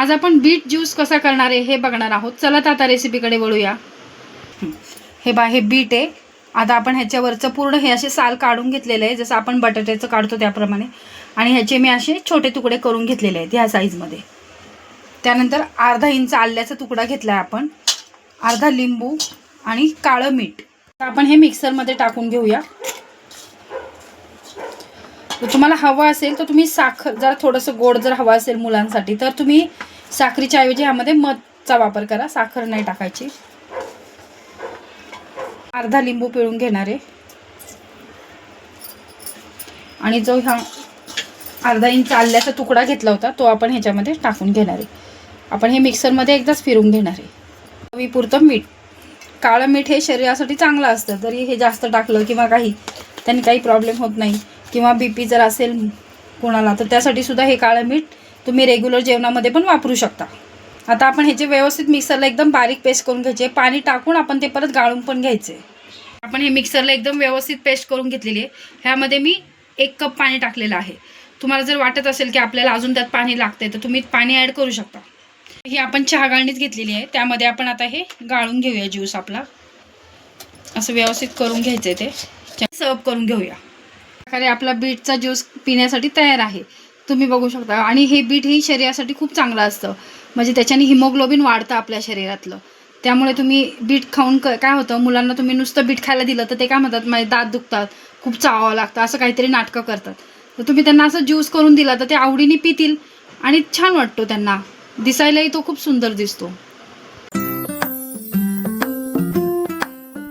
आज आपण bit juice कसा करणार आहे हे बघणार आहोत. चला तर आता रेसिपीकडे वळूया. हे बीट आहे. आता आपण ह्याच्यावरचं पूर्ण हे असे साल काढून घेतलेले आहे, जसं आपण बटाट्याचं काढतो त्याप्रमाणे. आणि ह्याचे मी असे छोटे तुकडे करून घेतलेले आहेत ह्या साईजमध्ये. त्यानंतर अर्धा इंच आल्याचा तुकडा घेतला आहे आपण, अर्धा लिंबू आणि काळं मीठ. आपण हे मिक्सरमध्ये टाकून घेऊया. जर तुम्हाला हवं असेल तर तुम्ही साखर, जर थोडंसं गोड जर हवं असेल मुलांसाठी तर तुम्ही साखरेच्या ऐवजी ह्यामध्ये मधचा वापर करा, साखर नाही टाकायची. अर्धा लिंबू पिळून घेणार आहे आणि जो हा अर्धा इंच आल्याचा तुकडा घेतला होता तो आपण ह्याच्यामध्ये टाकून घेणार आहे. आपण हे मिक्सरमध्ये एकदाच फिरून घेणार आहे. चवीपुरतं मीठ. काळं मीठ हे शरीरासाठी चांगलं असतं, जरी हे जास्त टाकलं किंवा त्यांनी काही प्रॉब्लेम होत नाही. किंवा BP जर असेल कोणाला तर त्यासाठी सुद्धा हे काळं मीठ तुम्ही रेग्युलर जेवणामध्ये पण वापरू शकता. आता आपण ह्याचे व्यवस्थित मिक्सरला एकदम बारीक पेस्ट करून घ्यायचे. पाणी टाकून आपण ते परत गाळून पण घ्यायचे. आपण हे मिक्सरला एकदम व्यवस्थित पेस्ट करून घेतलेली आहे. ह्यामध्ये मी 1 कप पाणी टाकलेलं आहे. तुम्हाला जर वाटत असेल की आपल्याला अजून त्यात पाणी लागतंय तर तुम्ही पाणी ॲड करू शकता. ही आपण चहा गाळणीच घेतलेली आहे, त्यामध्ये आपण आता हे गाळून घेऊया ज्यूस आपला. असं व्यवस्थित करून घ्यायचं आहे, ते सर्व करून घेऊया. प्रकारे आपला बीटचा ज्यूस पिण्यासाठी तयार आहे, तुम्ही बघू शकता. आणि हे बीट ही शरीरासाठी खूप चांगलं असतं, म्हणजे त्याच्याने हिमोग्लोबिन वाढतं आपल्या शरीरातलं. त्यामुळे तुम्ही बीट खाऊन काय होतं, मुलांना तुम्ही नुसतं बीट खायला दिलं तर ते काय म्हणतात, माझे दात दुखतात, खूप चावावं लागतं, असं काहीतरी नाटकं करतात. तर तुम्ही त्यांना असं ज्यूस करून दिला तर ते आवडीने पितील आणि छान वाटतो त्यांना. दिसायलाही तो खूप सुंदर दिसतो.